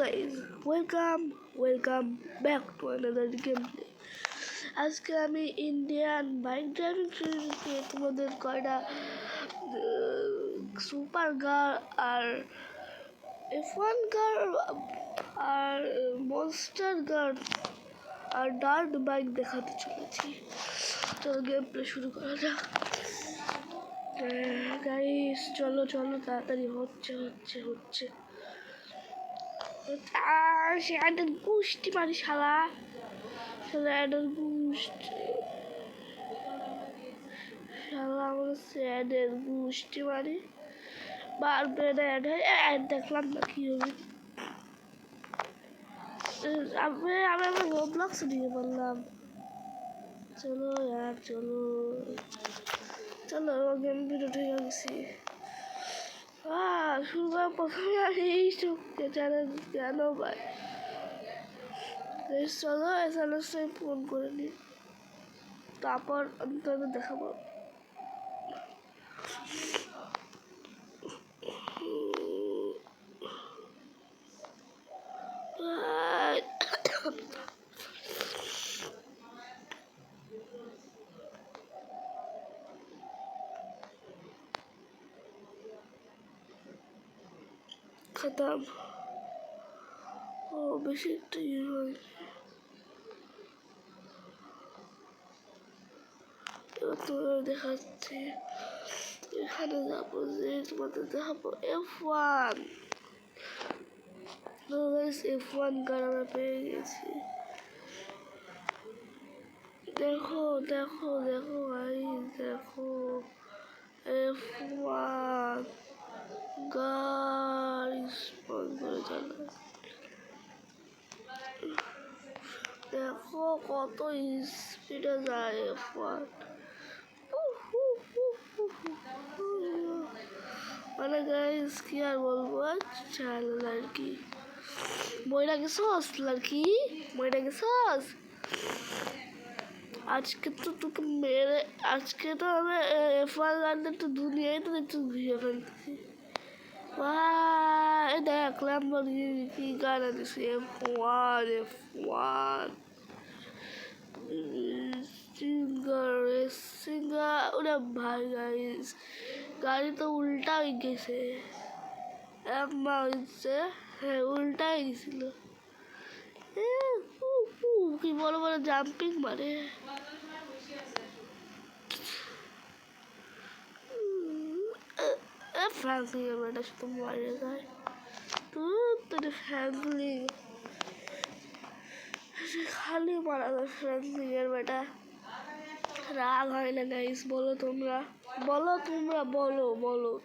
Guys, welcome back to another game play. আজকে আমি Indian bike driving সিরিজে তোমাদের কয়টা সুপার কার আর F1 কার আর মনস্টার কার আর ডার্ট বাইক দেখাতে চলেছি। চলো গেম প্লে শুরু করা যাক। গাইস চলো তাড়াতাড়ি হচ্ছে। অ্যাডের গুষ্টি মারি শালা অ্যাডের গুষ্টি মারি বারবার অ্যাড দেখলাম না কি হবে। আমি আমার রোবলক্স দিয়ে বললাম চলো গেম ভিডিও ঠিক গেছি। প্রথমে আমি এই চ্যানেল কেন ভাই চলো এসএলএসে ফোন করে নি, তারপর আমি তোদের দেখাবো। খতম। ও বেশি একটু দেখাচ্ছি। এখানে যাবো যে তোমাদের দেখাবো F1 গান আমরা পেয়ে গেছি। দেখো ভাই দেখো F1 গাড়ি স্পন করে চালা। দেখো কত স্পিডে যায় F1, মানে গাইস কি আর বলবো। চাল লড়কি মইরা গেছস আজকে তো তোকে মেরে আজকে তো আমি F1 গানটা তো দুনিয়ায় তো একটু ঘুরে ফেলতেছি। দেখলাম কি গান দিছি F1 সিঙ্গার। ওরে ভাই গাইস গাড়ি তো উল্টা হয়ে গেছে, উল্টা হয়ে গেছিল। কি বড় জাম্পিং মারে। ফ্রাঙ্কলিনের বেটা শুধু মারে যায়। তোর ফ্রাঙ্কলিন খালি মারা যায়। ফ্রাঙ্কলিনের বেটা রাগ হয় না গাইস? বলো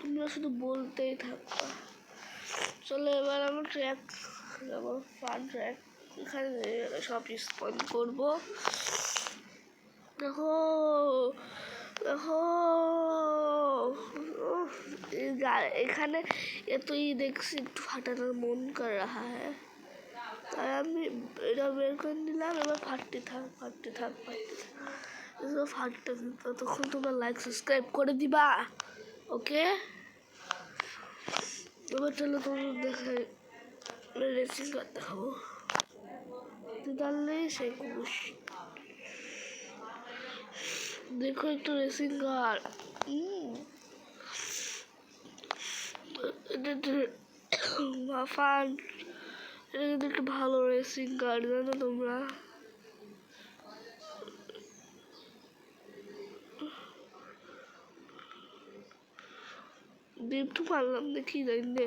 তোমরা শুধু বলতেই থাকবা। চলো এবার আমরা ট্র্যাক যাবো, ফান ট্র্যাক। এখানে সব স্পন করবো। দেখো এখানে এতই দেখছি একটু ফাটানোর মন কর রাহা হ্যাঁ, তাই আমি এটা বের করে নিলাম। এবার ফাটতে থাক। ততক্ষণ তোমরা লাইক সাবস্ক্রাইব করে দিবা, ওকে? এবার চলো তোমার দেখাই রেসিং কার দেখাবো। তাহলে সেই কুশ দেখো একটু রেসিং কার। ফান, এটা কিন্তু একটু ভালো রেসিং কার, জানো তোমরা? ডিপটু পারলাম দেখি জানি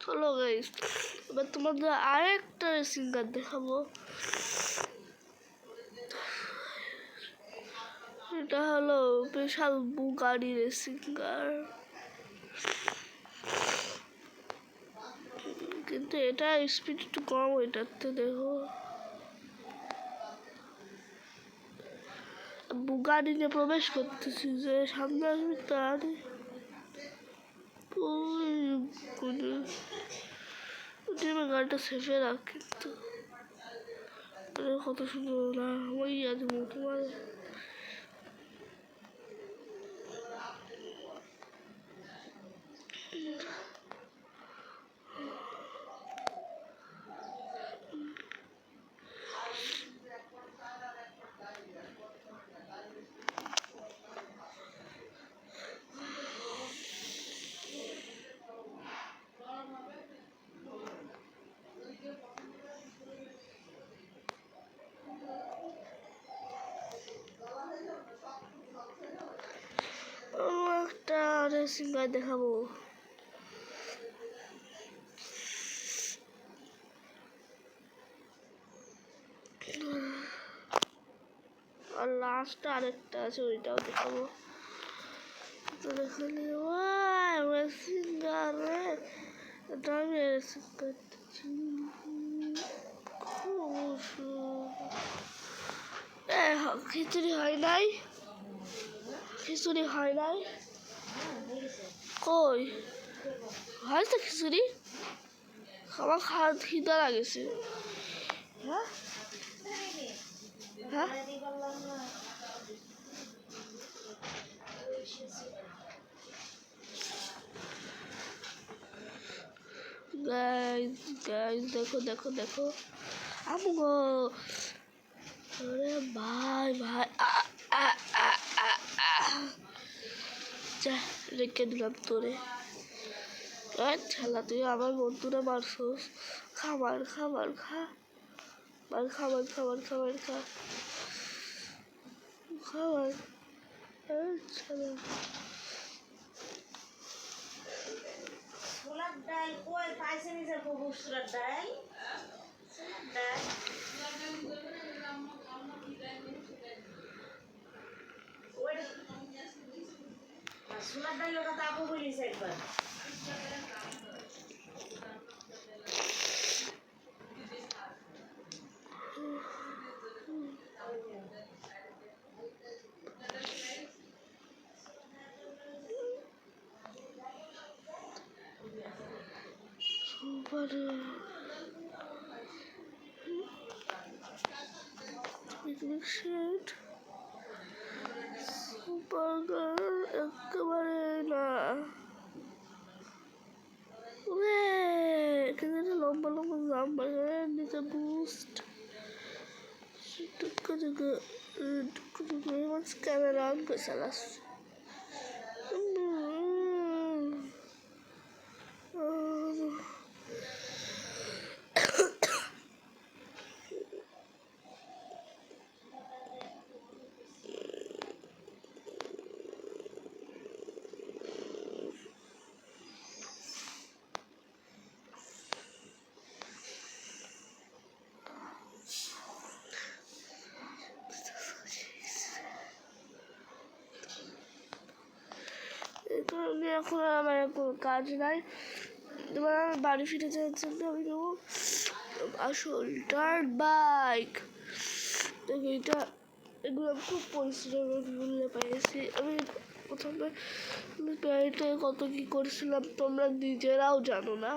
চলো গাইস এবার তোমাদের আরেকটা রেসিং কার দেখাবো। এটা হলো বিশাল বুগাড়ি রেসিং কার, কিন্তু এটা স্পিড একটু কম ওইটাতে। দেখো বুগাড়িতে প্রবেশ করতেছি, যে সামনে আসবে তারই গাড়িটা সেফে রাখ। কিন্তু কত সুন্দর না ওই আছে তোমার। একটা রেসিং গাড়ি দেখাবো। আর লাস্ট আরেকটা আছে, ওইটাও দেখাবো। তো দেখালে রেসিং গাড়ি, এটা আমি রেসিং করতেছি। খিচুড়ি হয় নাই, খিচুড়ি হয় নাই, কই হয়েছে খিচুড়ি? আমার খিদা লাগেছে। হ্যাঁ হ্যাঁ গাইস গাইস দেখো দেখো দেখো আমগো, আরে ভাই ভাই যা রেখে দিলাম তোরে। ছালা তুই আমার বন্ধুরা মারছস, খাবার খাবার খা, খাবার খাবার খাবার খা খাবার। ছালা ছোলার ডাল কই পাইছে নিজের বহু ছোলার ডাল, ছোলার ডাল ওটা তো আপু বলিস একবার। একেবারে না, এখানে লম্বা লম্বা জাম্পার নিচে বুস্ট ক্যামেরা অন করে চালাচ্ছে। এখন আমার কোনো কাজ নাই, এবার আমার বাড়ি ফিরে যাওয়ার জন্য আমি নেবো আসল ডার্ট বাইক। দেখো এটা, এগুলো আমি খুব পরিশ্রমের মূল্যে পাইছি। আমি প্রথমে গাড়িতে কত কী করছিলাম তোমরা নিজেরাও জানো না।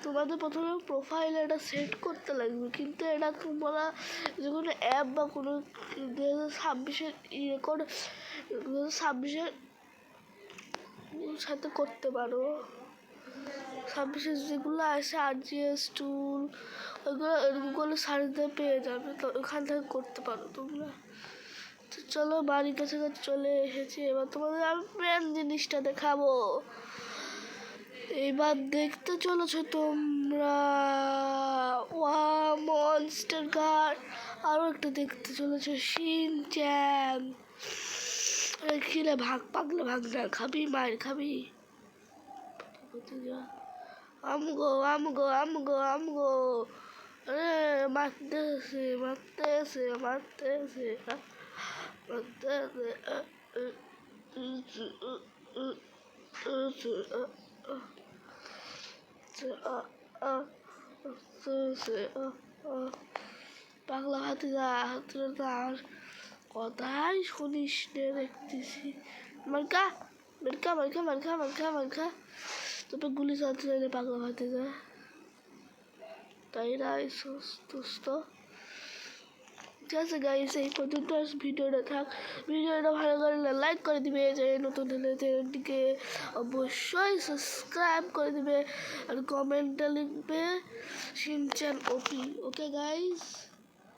তোমাদের প্রথমে প্রোফাইলে এটা সেট করতে লাগবে, কিন্তু এটা তোমরা যে কোনো অ্যাপ বা কোনো 2026-এর রেকর্ড 2026-এর সাথে করতে পারো। 26-এর যেগুলো আছে RGS টুল, ওইগুলো গুগলে সার্চ দিয়ে পেয়ে যাবে, তো ওখান থেকে করতে পারো তোমরা। তো চলো বাড়ির কাছে চলে এসেছি, এবার তোমাদের আমি মেন জিনিসটা দেখাবো। এবার দেখতে চলেছো তোমরা মনস্টার গার্ড, আরও একটা দেখতে চলেছো শিনচ্যান। খিলে ভাগ পাগলে ভাগ না, খাবি মায়ের খাবি। আমগো আমগো আমগো আমগো, আরে মারতেছে মারতেছে মারতেছে। পাগলা ভাতিজা তোরা তো আর কথাই শুনিস নে দেখতেছি মার্কা মার্কা মার্কা মার্কা মার্কা মার্কা তোকে গুলি চালাতে রে পাগলা ভাতিজা তাই না সুস্থ ঠিক আছে গাইস এই পর্যন্ত ভিডিওটা থাক ভিডিওটা ভালো লাগলে লাইক করে দিবে যে নতুন হলে চ্যানেলটিকে অবশ্যই সাবস্ক্রাইব করে দিবে আর কমেন্টে লিখবে শিনচান ওপি ওকে গাইস